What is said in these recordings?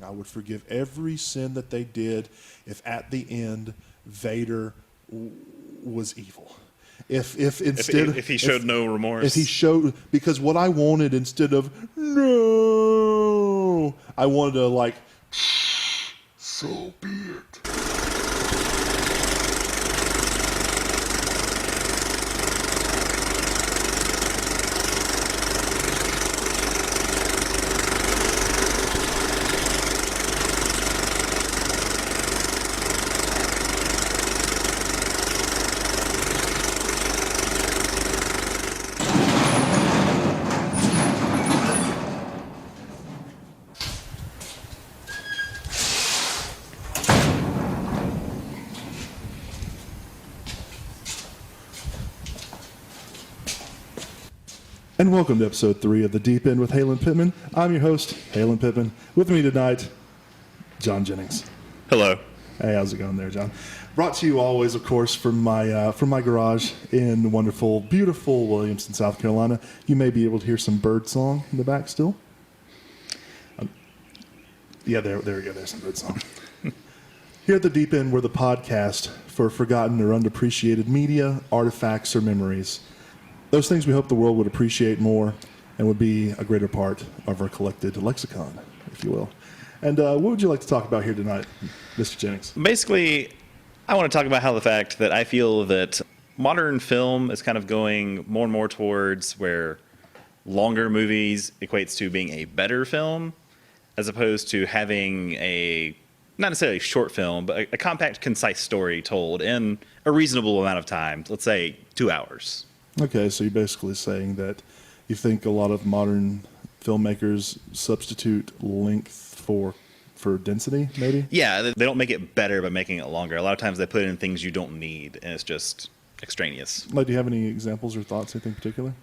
I would forgive every sin that they did if at the end Vader was evil. If he showed no remorse. If he showed, because what I wanted instead of no, I wanted to like, so be it. And welcome to episode 3 of The Deep End with Halen Pittman. I'm your host, Halen Pittman. With me tonight, John Jennings. Hello. Hey, how's it going there, John? Brought to you always, of course, from my garage in wonderful, beautiful Williamston, South Carolina. You may be able to hear some bird song in the back still. Yeah, there we go. There's some bird song. Here at The Deep End, we're the podcast for forgotten or underappreciated media, artifacts, or memories. Those things we hope the world would appreciate more and would be a greater part of our collected lexicon, if you will. And what would you like to talk about here tonight, Mr. Jennings? Basically, I want to talk about how the fact that I feel that modern film is kind of going more and more towards where longer movies equates to being a better film, as opposed to having a, not necessarily short film, but a compact, concise story told in a reasonable amount of time, let's say 2 hours. Okay, so you're basically saying that you think a lot of modern filmmakers substitute length for density, maybe? Yeah, they don't make it better by making it longer. A lot of times they put in things you don't need, and it's just extraneous. Like, do you have any examples or thoughts, anything particular?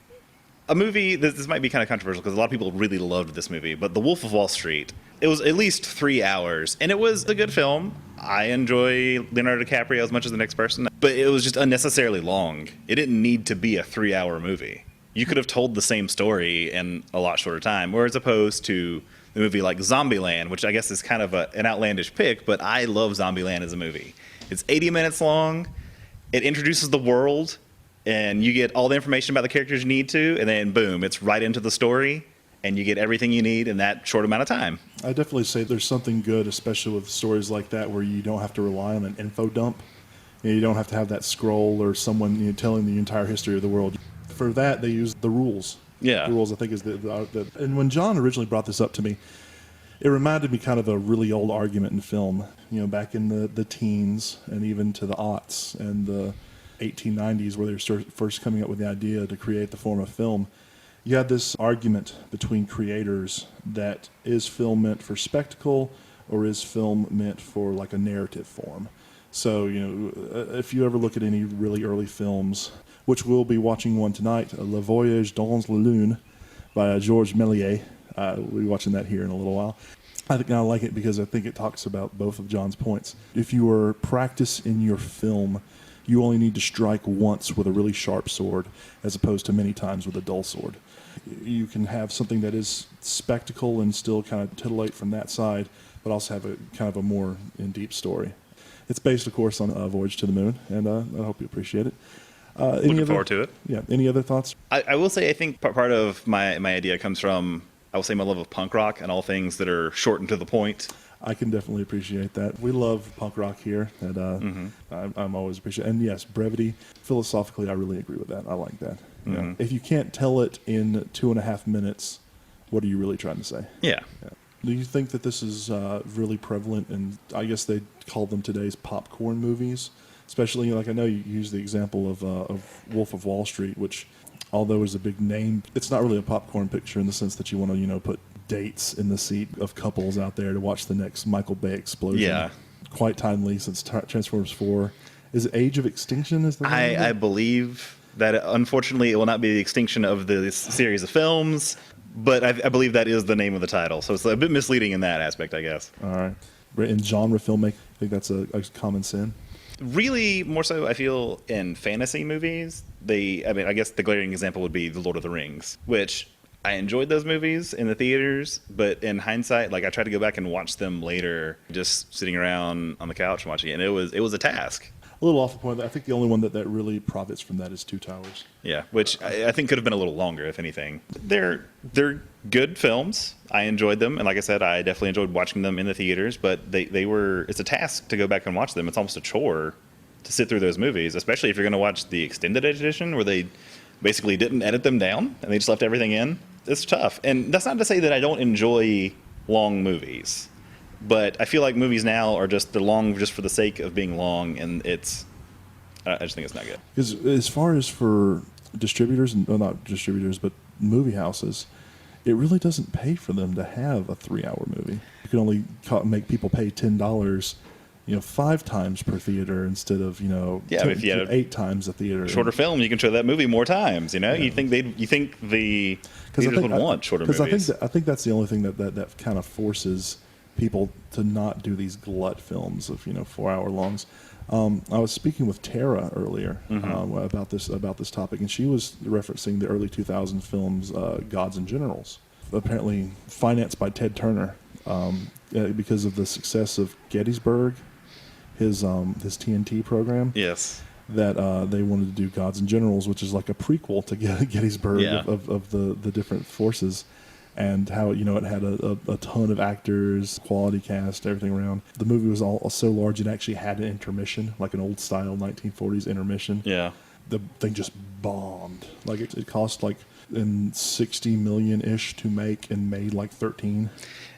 A movie, this might be kind of controversial because a lot of people really loved this movie, but The Wolf of Wall Street, it was at least 3 hours, and it was a good film. I enjoy Leonardo DiCaprio as much as the next person, but it was just unnecessarily long. It didn't need to be a 3-hour movie. You could have told the same story in a lot shorter time, whereas opposed to the movie like Zombieland, which I guess is kind of an outlandish pick, but I love Zombieland as a movie. It's 80 minutes long. It introduces the world, and you get all the information about the characters you need to, and then boom, it's right into the story, and you get everything you need in that short amount of time. I definitely say there's something good, especially with stories like that, where you don't have to rely on an info dump. You don't have to have that scroll or someone telling the entire history of the world. For that, they use the rules. Yeah. The rules, I think, is and when John originally brought this up to me, it reminded me kind of a really old argument in film, back in the teens and even to the aughts and the 1890s, where they were first coming up with the idea to create the form of film. You had this argument between creators that is film meant for spectacle or is film meant for like a narrative form. So, if you ever look at any really early films, which we'll be watching one tonight, Le Voyage dans la Lune by Georges Méliès. We'll be watching that here in a little while. I think I like it because I think it talks about both of John's points. If you are practice in your film, you only need to strike once with a really sharp sword as opposed to many times with a dull sword. You can have something that is spectacle and still kind of titillate from that side, but also have a kind of a more in-deep story. It's based, of course, on Voyage to the Moon, and I hope you appreciate it. Looking forward to it. Yeah. Any other thoughts? I will say I think part of my idea comes from, I will say, my love of punk rock and all things that are short and to the point. I can definitely appreciate that. We love punk rock here, and I'm always appreciating. And yes, brevity. Philosophically, I really agree with that. I like that. Mm-hmm. If you can't tell it in 2.5 minutes, what are you really trying to say? Yeah. Do you think that this is really prevalent? And I guess they call them today's popcorn movies, especially like I know you use the example of Wolf of Wall Street, which, although is a big name, it's not really a popcorn picture in the sense that you want to put dates in the seat of couples out there to watch the next Michael Bay explosion. Yeah. Quite timely since Transformers 4. Is it Age of Extinction? Is the I believe that, unfortunately, it will not be the extinction of this series of films, but I believe that is the name of the title. So it's a bit misleading in that aspect, I guess. All right. In genre filmmaking, I think that's a common sin. Really, more so, I feel, in fantasy movies, I guess the glaring example would be The Lord of the Rings, which I enjoyed those movies in the theaters, but in hindsight, like I tried to go back and watch them later, just sitting around on the couch watching it, and it was a task. A little off the point. I think the only one that really profits from that is Two Towers. Yeah, which I think could have been a little longer, if anything. They're good films. I enjoyed them, and like I said, I definitely enjoyed watching them in the theaters. But they were it's a task to go back and watch them. It's almost a chore to sit through those movies, especially if you're going to watch the extended edition where they basically didn't edit them down and they just left everything in. It's tough, and that's not to say that I don't enjoy long movies. But I feel like movies now are they're long just for the sake of being long, and I just think it's not good. Because as far as for distributors, well, not distributors, but movie houses, it really doesn't pay for them to have a 3-hour movie. You can only make people pay $10, 5 times per theater instead of if you had 8 times a theater. Shorter film, you can show that movie more times. You think the theaters would want shorter movies. Because I think that's the only thing that kind of forces people to not do these glut films of 4-hour longs. I was speaking with Tara earlier about this topic, and she was referencing the early 2000 films Gods and Generals, apparently financed by Ted Turner because of the success of Gettysburg, his TNT program. Yes. That they wanted to do Gods and Generals, which is like a prequel to Gettysburg of the different forces. And how it had a ton of actors, quality cast, everything around. The movie was all so large it actually had an intermission, like an old style 1940s intermission. Yeah, the thing just bombed. Like it cost like in 60 million ish to make and made like 13.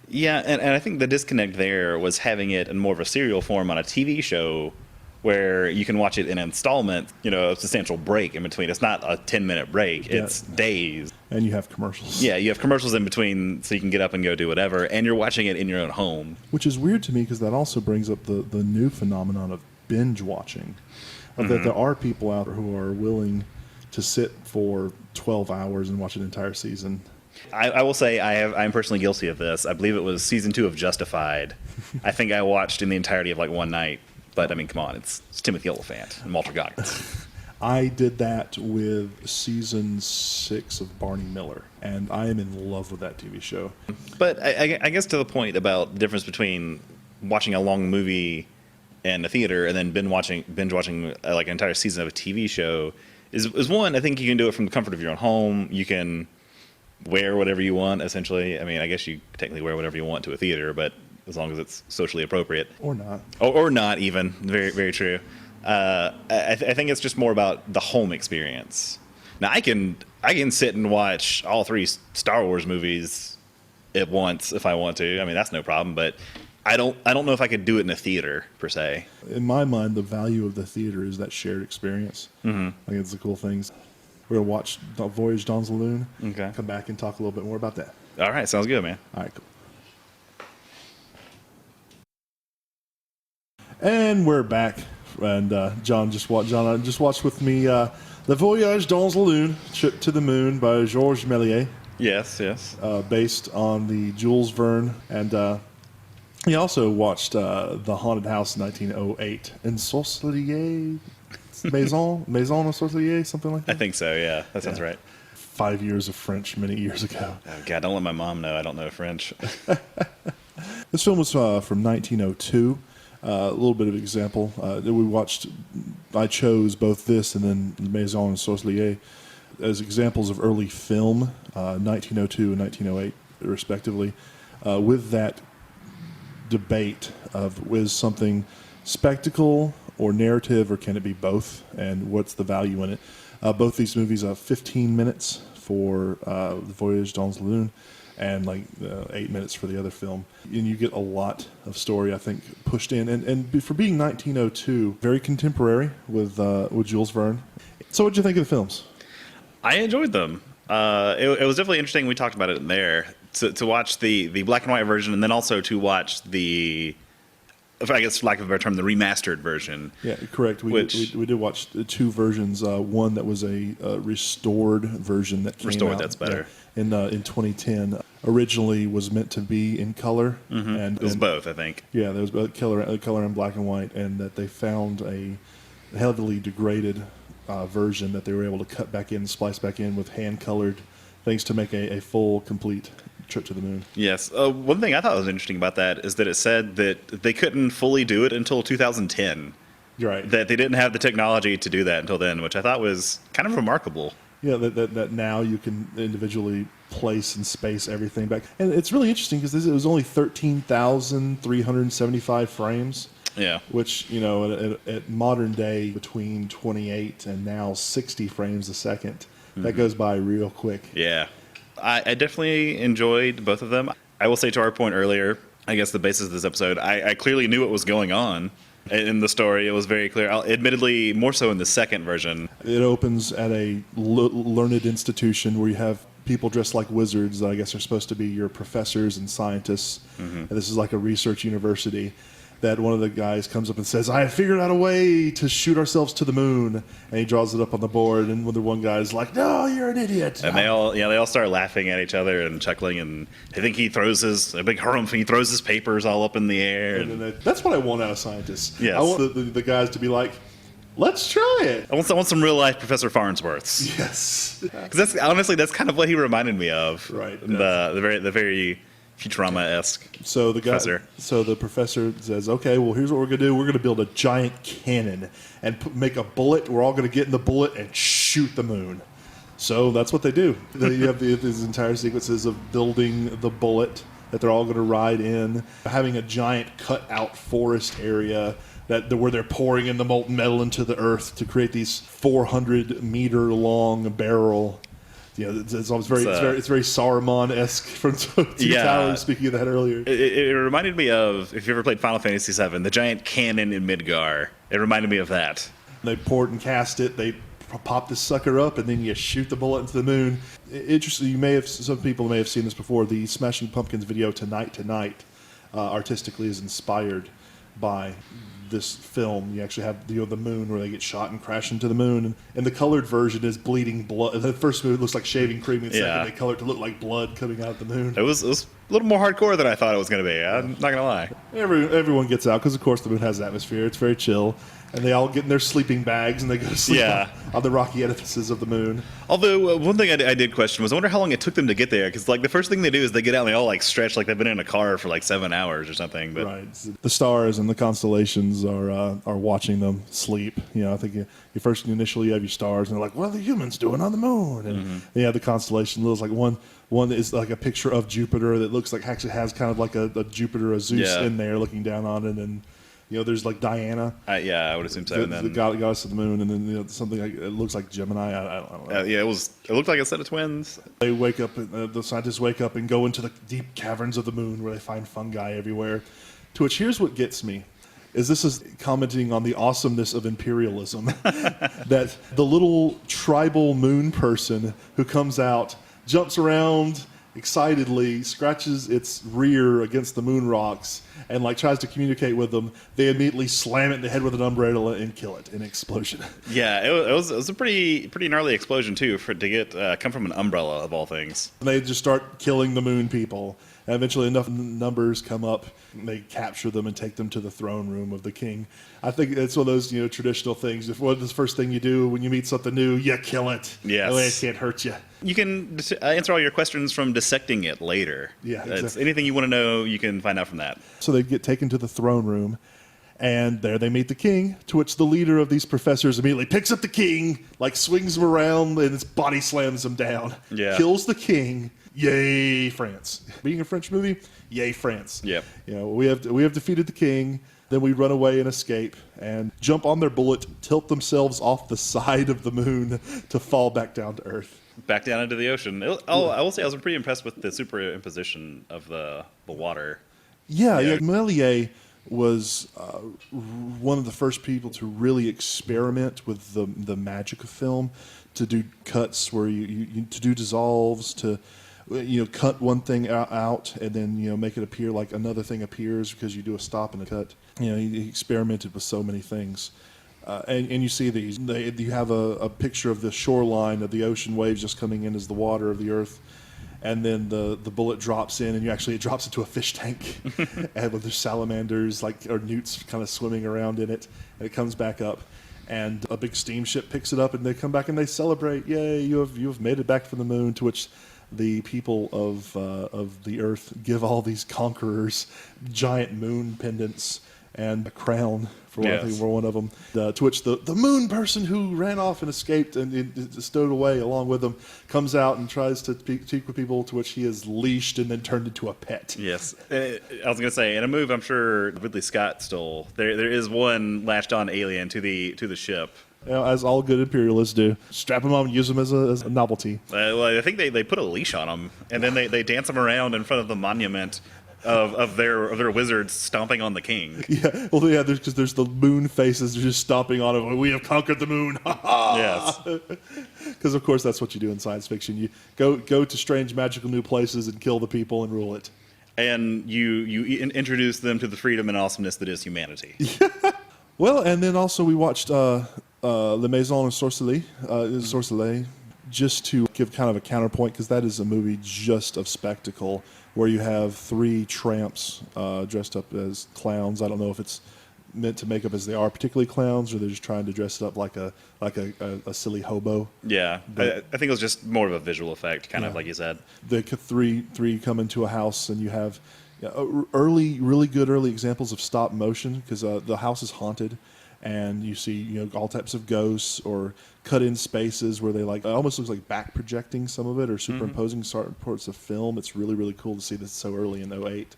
Yeah, and I think the disconnect there was having it in more of a serial form on a TV show, where you can watch it in installments, a substantial break in between. It's not a 10-minute break. It's days. And you have commercials. Yeah, you have commercials in between so you can get up and go do whatever, and you're watching it in your own home. Which is weird to me because that also brings up the new phenomenon of binge watching. That there are people out there who are willing to sit for 12 hours and watch an entire season. I will say I'm personally guilty of this. I believe it was season 2 of Justified. I think I watched in the entirety of like one night. But, I mean, come on, it's Timothy Oliphant and Walter Goggins. I did that with season 6 of Barney Miller, and I am in love with that TV show. But I guess to the point about the difference between watching a long movie in a theater and then binge watching like an entire season of a TV show is one, I think you can do it from the comfort of your own home. You can wear whatever you want, essentially. I mean, I guess you technically wear whatever you want to a theater, but as long as it's socially appropriate. Or not. Or not even. Very, very true. I think it's just more about the home experience. Now, I can sit and watch all 3 Star Wars movies at once if I want to. I mean, that's no problem, but I don't know if I could do it in a theater, per se. In my mind, the value of the theater is that shared experience. I think it's the cool things. We're going to watch Voyage Dawn's Saloon. Okay. Come back and talk a little bit more about that. All right, sounds good, man. All right, cool. And we're back, and John just watched with me Le Voyage dans la Lune, Trip to the Moon by Georges Méliès. Yes. Based on the Jules Verne, and he also watched The Haunted House in 1908, Ensorcelier, Maison Ensorcelier, something like that. I think so, yeah. That sounds right. 5 years of French many years ago. Oh, God, don't let my mom know I don't know French. This film was from 1902. A little bit of example. I chose both this and then Maison Ensorcelier as examples of early film, 1902 and 1908, respectively, with that debate of is something spectacle or narrative, or can it be both, and what's the value in it. Both these movies are 15 minutes for The Voyage dans la Lune, and like 8 minutes for the other film. And you get a lot of story, I think, pushed in. And for being 1902, very contemporary with Jules Verne. So what did you think of the films? I enjoyed them. It was definitely interesting. We talked about it in there. To watch the black and white version, and then also to watch the, I guess for lack of a better term, the remastered version. Yeah, correct. We did watch 2 versions. One that was a restored version that came out. That's better. In 2010. Originally was meant to be in color. And it was both, I think. Yeah, there was both color and black and white, and that they found a heavily degraded version that they were able to cut back in, splice back in with hand-colored things to make a full, complete trip to the moon. Yes. One thing I thought was interesting about that is that it said that they couldn't fully do it until 2010. You're right. That they didn't have the technology to do that until then, which I thought was kind of remarkable. Yeah, that now you can individually place and space everything back. And it's really interesting because it was only 13,375 frames. Yeah. Which, at modern day, between 28 and now 60 frames a second, that goes by real quick. Yeah. I definitely enjoyed both of them. I will say, to our point earlier, I guess the basis of this episode, I clearly knew what was going on in the story. It was very clear. Admittedly, more so in the second version. It opens at a learned institution where you have people dressed like wizards that I guess are supposed to be your professors and scientists. And this is like a research university. That one of the guys comes up and says, I have figured out a way to shoot ourselves to the moon. And he draws it up on the board, and the one guy's like, no, you're an idiot. And they all start laughing at each other and chuckling, and I think he throws a big harumph, he throws his papers all up in the air. And that's what I want out of scientists. Yes. I want the guys to be like, let's try it. I want some real life Professor Farnsworths. Yes. Because that's kind of what he reminded me of. Right. The very Futurama-esque professor. So the professor says, okay, well, here's what we're going to do. We're going to build a giant cannon and make a bullet. We're all going to get in the bullet and shoot the moon. So that's what they do. You have these entire sequences of building the bullet that they're all going to ride in, having a giant cut-out forest area where they're pouring in the molten metal into the earth to create these 400-meter-long barrel. It's very Saruman-esque from Two Towers, speaking of that earlier. It reminded me of, if you ever played Final Fantasy VII, the giant cannon in Midgar. It reminded me of that. They pour it and cast it, they pop this sucker up, and then you shoot the bullet into the moon. Interesting, some people may have seen this before. The Smashing Pumpkins video, Tonight Tonight, artistically is inspired by this film. You actually have the moon where they get shot and crash into the moon, and the colored version is bleeding blood. The first movie looks like shaving cream, and the second they color it to look like blood coming out of the moon. It was a little more hardcore than I thought it was going to be. I'm not going to lie. Everyone gets out because, of course, the moon has atmosphere. It's very chill. And they all get in their sleeping bags and they go to sleep on the rocky edifices of the moon. Although, one thing I did question was, I wonder how long it took them to get there. Because, the first thing they do is they get out and they all, stretch like they've been in a car for, 7 hours or something. But. Right. The stars and the constellations are watching them sleep. I think initially you have your stars and they're like, what are the humans doing on the moon? And the constellation looks like one is like a picture of Jupiter that looks like actually has kind of like a Jupiter, a Zeus in there looking down on it. And there's Diana. I would assume so. The goddess of the moon, and then something like it looks like Gemini. I don't know. It looked like a set of twins. They wake up. The scientists wake up and go into the deep caverns of the moon, where they find fungi everywhere. To which, here's what gets me: this is commenting on the awesomeness of imperialism. That the little tribal moon person who comes out, jumps around excitedly, scratches its rear against the moon rocks, and tries to communicate with them. They immediately slam it in the head with an umbrella and kill it in an explosion. Yeah, it was a pretty gnarly explosion too to come from an umbrella of all things. And they just start killing the moon people. And eventually enough numbers come up, and they capture them and take them to the throne room of the king. I think it's one of those traditional things. If what is the first thing you do when you meet something new, you kill it. Yes. That way it can't hurt you. You can answer all your questions from dissecting it later. Yeah, exactly. Anything you want to know, you can find out from that. So they get taken to the throne room, and there they meet the king, to which the leader of these professors immediately picks up the king, swings him around, and his body slams him down. Yeah. Kills the king. Yay, France. Being a French movie, yay, France. Yep. We have defeated the king. Then we run away and escape and jump on their bullet, tilt themselves off the side of the moon to fall back down to Earth. Back down into the ocean. I will say I was pretty impressed with the superimposition of the water. Yeah. Méliès was one of the first people to really experiment with the magic of film, to do cuts where you to do dissolves, to cut one thing out and then make it appear like another thing appears because you do a stop and a cut. He experimented with so many things, and you see these. You have a picture of the shoreline of the ocean waves just coming in as the water of the earth, and then the bullet drops in, and it drops into a fish tank, and with the salamanders or newts kind of swimming around in it, and it comes back up. and a big steamship picks it up, and they come back and they celebrate. Yay, you have made it back from the moon. To which the people of the Earth give all these conquerors giant moon pendants and a crown for one, I think, for one of them. To which the moon person who ran off and escaped and stowed away along with them comes out and tries to speak with people, to which he is leashed and then turned into a pet. Yes. I was going to say, in a move I'm sure Ridley Scott stole, there is one latched on alien to the ship. You know, as all good imperialists do. Strap them on and use them as a novelty. Well, I think they put a leash on them, and then they dance them around in front of the monument of their wizards stomping on the king. Yeah, well, yeah, because there's the moon faces just stomping on it. We have conquered the moon. Yes. Because, of course, that's what you do in science fiction. You go to strange, magical new places and kill the people and rule it. And you introduce them to the freedom and awesomeness that is humanity. Well, and then also we watched Le Maison Sorcelée, just to give kind of a counterpoint, because that is a movie just of spectacle, where you have three tramps dressed up as clowns. I don't know if it's meant to make up as they are particularly clowns, or they're just trying to dress it up like a silly hobo. Yeah, I think it was just more of a visual effect, kind of like you said. The three come into a house, and you have really good early examples of stop motion, because the house is haunted. And you see, all types of ghosts or cut-in spaces where they it almost looks like back projecting some of it or superimposing certain parts of film. It's really, really cool to see this so early in '08.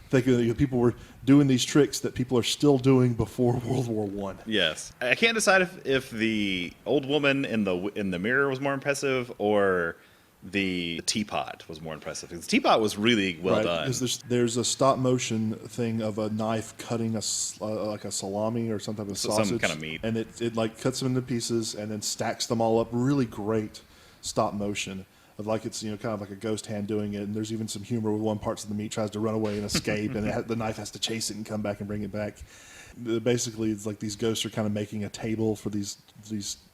Thinking people were doing these tricks that people are still doing before World War I. Yes, I can't decide if the old woman in the mirror was more impressive or the teapot was more impressive. The teapot was really well done. Because there's a stop motion thing of a knife cutting like a salami or some type of sausage, some kind of meat, and it cuts them into pieces and then stacks them all up. Really great stop motion of it's kind of like a ghost hand doing it. And there's even some humor with one part of the meat tries to run away and escape, and the knife has to chase it and come back and bring it back. Basically, it's like these ghosts are kind of making a table for these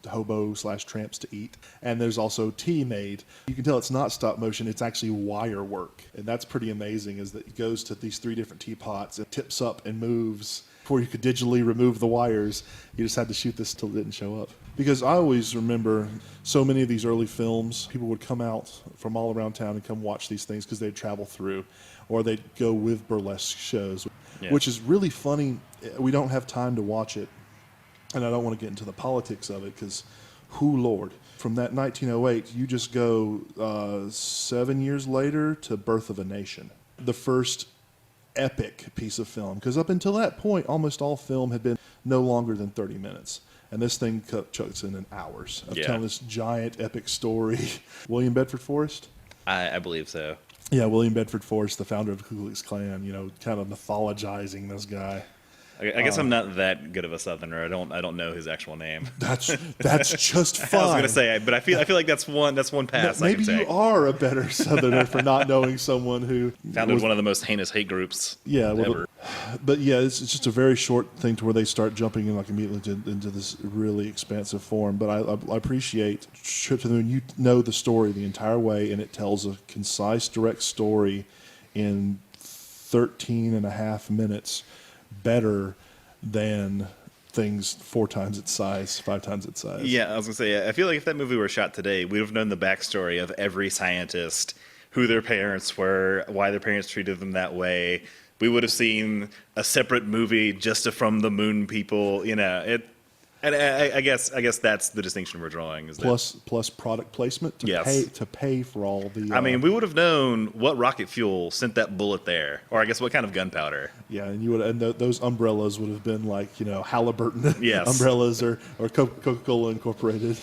hobo/tramps to eat. And there's also tea made. You can tell it's not stop motion, it's actually wire work. And that's pretty amazing, is that it goes to these three different teapots and tips up and moves. Before you could digitally remove the wires, you just had to shoot this till it didn't show up. Because I always remember so many of these early films, people would come out from all around town and come watch these things because they'd travel through, or they'd go with burlesque shows, which is really funny. We don't have time to watch it, and I don't want to get into the politics of it because, Lord. From that 1908, you just go 7 years later to Birth of a Nation, the first epic piece of film. Because up until that point, almost all film had been no longer than 30 minutes. And this thing chucks in hours of telling this giant epic story. William Bedford Forrest? I believe so. Yeah, William Bedford Forrest, the founder of the Ku Klux Klan, kind of mythologizing this guy. I guess I'm not that good of a Southerner. I don't know his actual name. That's just fine. I was going to say, but I feel like that's one pass. Maybe I can take. You are a better Southerner for not knowing someone who founded one of the most heinous hate groups. Ever. But it's just a very short thing to where they start jumping in immediately into this really expansive form. But I appreciate Trip to the Moon. You know the story the entire way, and it tells a concise, direct story in 13 and a half minutes. Better than things 4 times its size, 5 times its size. Yeah, I was going to say, I feel like if that movie were shot today, we would have known the backstory of every scientist, who their parents were, why their parents treated them that way. We would have seen a separate movie just from the moon people, And I guess that's the distinction we're drawing. Is plus product placement to pay for all the. I mean, we would have known what rocket fuel sent that bullet there, or I guess what kind of gunpowder. Yeah, and you would, and those umbrellas would have been like Halliburton umbrellas or Coca-Cola Incorporated.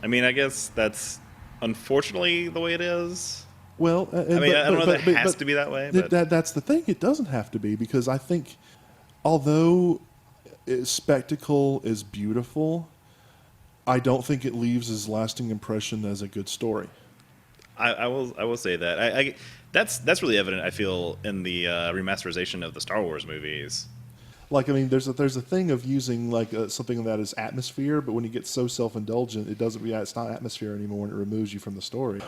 I mean, I guess that's unfortunately the way it is. Well, I don't know that it has to be that way. But that's the thing. It doesn't have to be, because I think, although spectacle is beautiful, I don't think it leaves as lasting impression as a good story. I will say that that's really evident, I feel, in the remasterization of the Star Wars movies. There's a thing of using something that is atmosphere, but when you get so self-indulgent, it doesn't. Yeah, it's not atmosphere anymore, and it removes you from the story.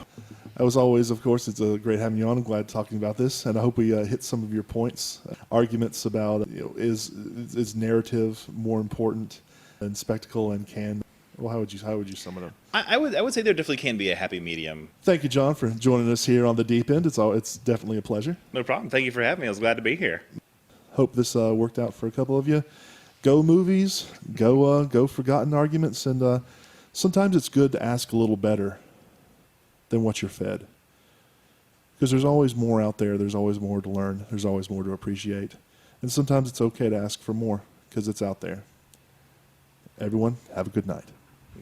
As always, of course, it's a great having you on. I'm glad talking about this, and I hope we hit some of your points, arguments about is narrative more important and spectacle and can. Well, how would you sum it up? I would say there definitely can be a happy medium. Thank you, John, for joining us here on the Deep End. It's definitely a pleasure. No problem. Thank you for having me. I was glad to be here. Hope this worked out for a couple of you. Go movies, go forgotten arguments, and sometimes it's good to ask a little better than what you're fed. Because there's always more out there. There's always more to learn. There's always more to appreciate. And sometimes it's okay to ask for more because it's out there. Everyone, have a good night.